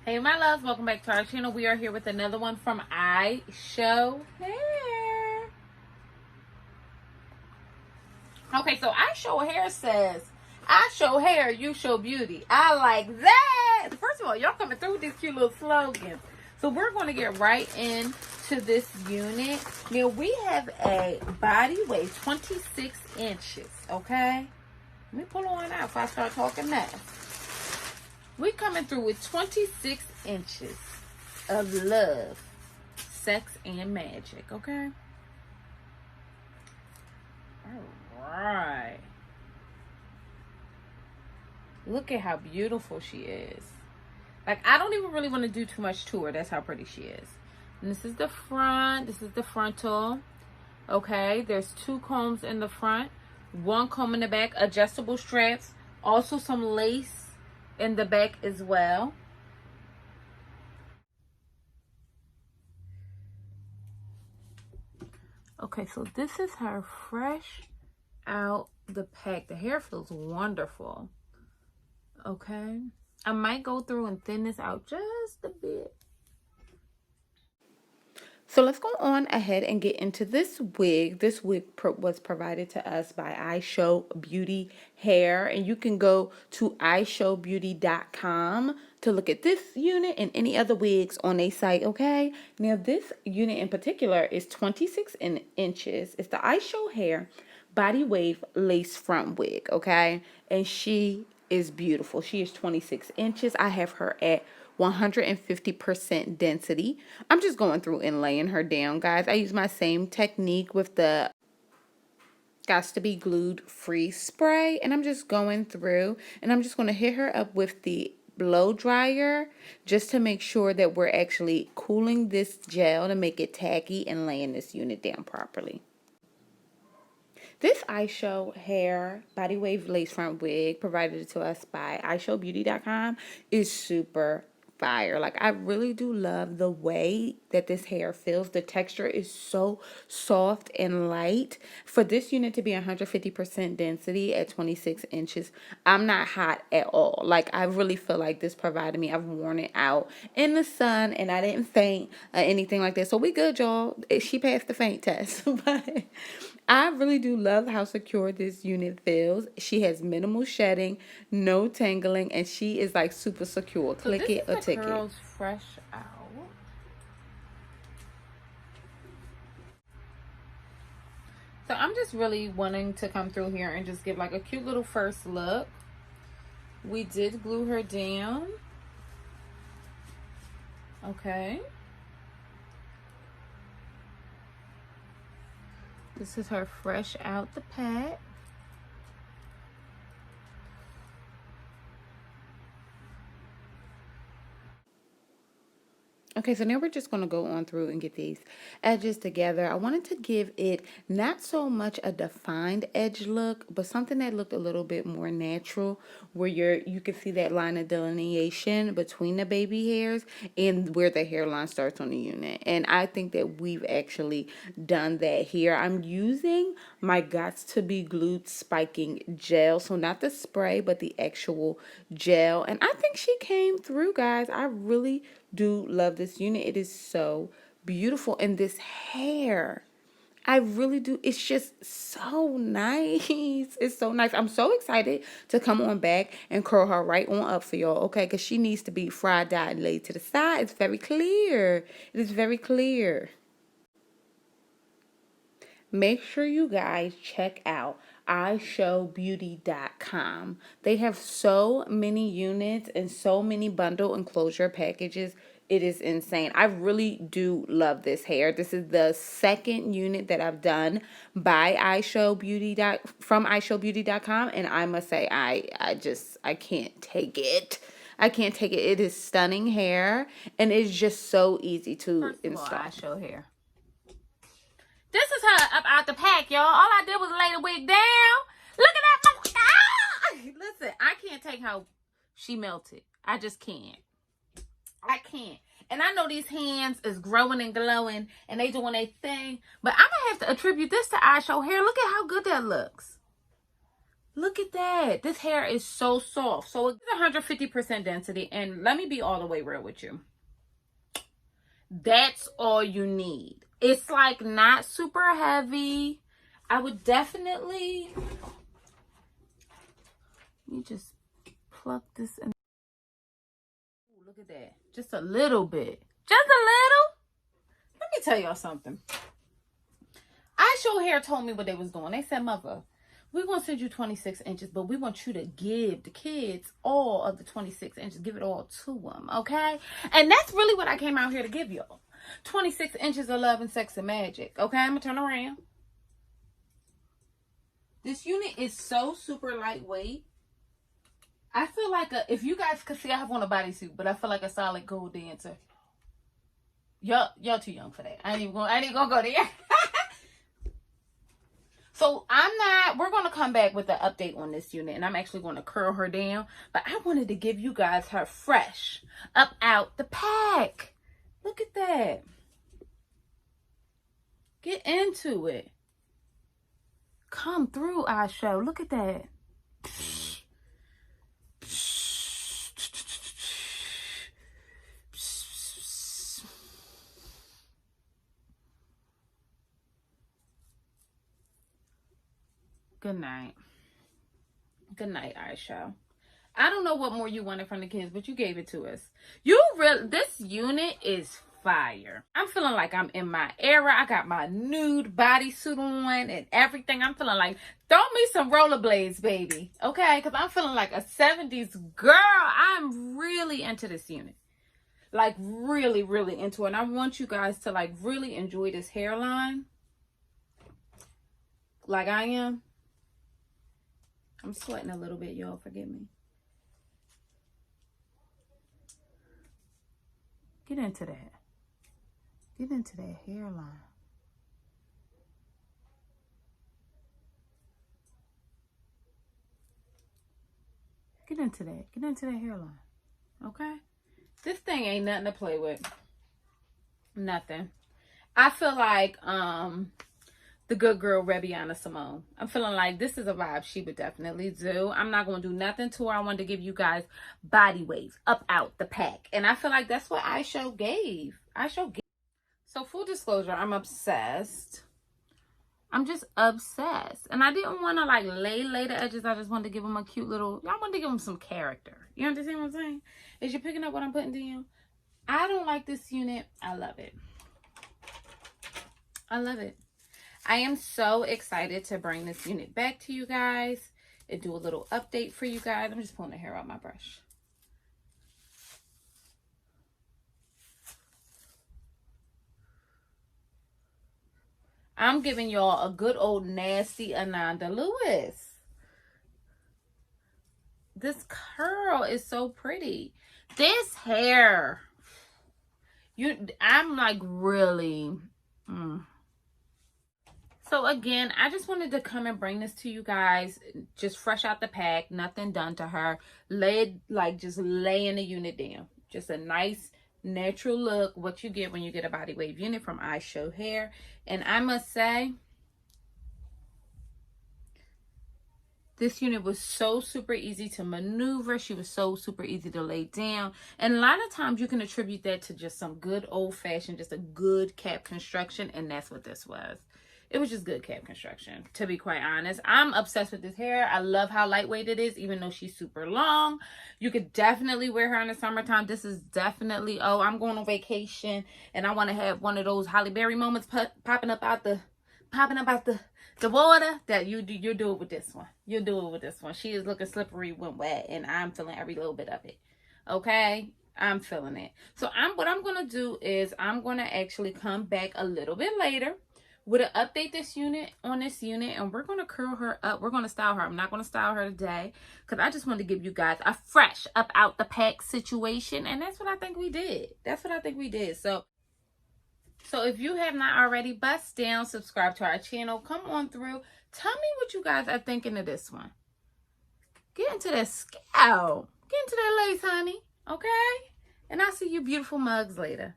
Hey my loves, welcome back to our channel. We are here with another one from Ishow Hair. Okay, so Ishow Hair says, Ishow Hair, you show beauty. I like that. First of all, y'all coming through with these cute little slogans. So we're going to get right into this unit. Now we have a body weight 26 inches, okay? Let me pull on out before I start talking mess. We coming through with 26 inches of love, sex, and magic, okay? All right. Look at how beautiful she is. Like, I don't even really want to do too much to her. That's how pretty she is. And this is the front. This is the frontal. Okay, there's 2 combs in the front, 1 comb in the back, adjustable straps, also some lace in the back as well. Okay, so this is her fresh out the pack. The hair feels wonderful. Okay, I might go through and thin this out just a bit. So let's go on ahead and get into this wig. This wig was provided to us by Ishow Beauty Hair. And you can go to Ishowbeauty.com to look at this unit and any other wigs on a site, okay? Now this unit in particular is 26 inches. It's the Ishow Hair Body Wave Lace Front Wig, okay? And she is beautiful. She is 26 inches. I have her at 150% density. I'm just going through and laying her down, guys. I use my same technique with the Got to Be Glued Free Spray, and I'm just going through and I'm just going to hit her up with the blow dryer just to make sure that we're actually cooling this gel to make it tacky and laying this unit down properly. This Ishow Hair Body Wave Lace Front Wig, provided to us by Ishowbeauty.com, is super fire. Like, I really do love the way that this hair feels. The texture is so soft and light. For this unit to be 150% density at 26 inches, I'm not hot at all. Like, I really feel like this provided me. I've worn it out in the sun and I didn't faint or anything like that. So we good, y'all. She passed the faint test. But I really do love how secure this unit feels. She has minimal shedding, no tangling, and she is like super secure. So click it or tick it. Curls fresh out. So I'm just really wanting to come through here and just give like a cute little first look. We did glue her down. Okay. This is her fresh out the pack. Okay, so now we're just going to go on through and get these edges together. I wanted to give it not so much a defined edge look, but something that looked a little bit more natural, where you can see that line of delineation between the baby hairs and where the hairline starts on the unit. And I think that we've actually done that here. I'm using my Got to Be Glued spiking gel, so not the spray, but the actual gel. And I think she came through, guys. I really do love this unit. It is so beautiful. And this hair, I really do. It's just so nice. It's so nice. I'm so excited to come on back and curl her right on up for y'all, okay? Because she needs to be fried, dyed, and laid to the side. It's very clear. It is very clear. Make sure you guys check out Ishowbeauty.com. They have so many units and so many bundle enclosure packages. It is insane. I really do love this hair. This is the second unit that I've done by from Ishowbeauty.com, and I must say I can't take it. I can't take it. It is stunning hair, and it's just so easy to install. Ishow Hair. This is her up out the pack, y'all. All I did was lay the wig down. Look at that. Ah! Listen, I can't take how she melted. I just can't. I can't. And I know these hands is growing and glowing and they doing their thing. But I'm going to have to attribute this to Ishow Hair. Look at how good that looks. Look at that. This hair is so soft. So it's 150% density. And let me be all the way real with you. That's all you need. It's like not super heavy. I would definitely, let me just pluck this in. Ooh, look at that. Just a little bit. Just a little. Let me tell y'all something. Ishow Hair told me what they was doing. They said, mother, we're going to send you 26 inches, but we want you to give the kids all of the 26 inches. Give it all to them, okay? And that's really what I came out here to give y'all. 26 inches of love and sex and magic, okay? I'm going to turn around. This unit is so super lightweight. I feel like if you guys could see, I have on a bodysuit, but I feel like a solid gold dancer. Y'all too young for that. I ain't even gonna go there. So we're going to come back with an update on this unit, and I'm actually going to curl her down. But I wanted to give you guys her fresh, up out the pack. Look at that. Get into it. Come through, Ishow. Look at that. Good night. Good night, Ishow. I don't know what more you wanted from the kids, but you gave it to us. This unit is fire. I'm feeling like I'm in my era. I got my nude bodysuit on and everything. I'm feeling like, throw me some rollerblades, baby. Okay? Because I'm feeling like a 70s girl. I'm really into this unit. Like, really, really into it. And I want you guys to, like, really enjoy this hairline. Like I am. I'm sweating a little bit, y'all. Forgive me. Get into that. Get into that hairline. Get into that. Get into that hairline. Okay? This thing ain't nothing to play with. Nothing. I feel like the good girl Rebiana Simone. I'm feeling like this is a vibe she would definitely do. I'm not going to do nothing to her. I wanted to give you guys body waves up out the pack. And I feel like that's what Ishow gave. So full disclosure, I'm obsessed. I'm just obsessed. And I didn't want to like lay the edges. I just wanted to give them a cute little, y'all wanted to give them some character. You understand what I'm saying? Is you picking up what I'm putting down? I don't like this unit. I love it. I love it. I am so excited to bring this unit back to you guys and do a little update for you guys. I'm just pulling the hair out my brush. I'm giving y'all a good old nasty Ananda Lewis. This curl is so pretty. This hair, I'm like really... So again, I just wanted to come and bring this to you guys, just fresh out the pack, nothing done to her. Just laying the unit down. Just a nice natural look, what you get when you get a body wave unit from Ishow Hair. And I must say, this unit was so super easy to maneuver. She was so super easy to lay down. And a lot of times you can attribute that to just some good old-fashioned, just a good cap construction. And that's what this was. It was just good cap construction, to be quite honest. I'm obsessed with this hair. I love how lightweight it is, even though she's super long. You could definitely wear her in the summertime. This is definitely, oh, I'm going on vacation, and I want to have one of those Halle Berry moments popping up out the water. That you'll do it with this one. You'll do it with this one. She is looking slippery when wet, and I'm feeling every little bit of it. Okay? I'm feeling it. So what I'm going to do is I'm going to actually come back a little bit later with an update on this unit, and we're going to curl her up. We're going to style her. I'm not going to style her today because I just wanted to give you guys a fresh up out the pack situation, and that's what I think we did. So if you have not already, bust down, subscribe to our channel, come on through. Tell me what you guys are thinking of this one. Get into that scalp. Get into that lace, honey. Okay? And I'll see you beautiful mugs later.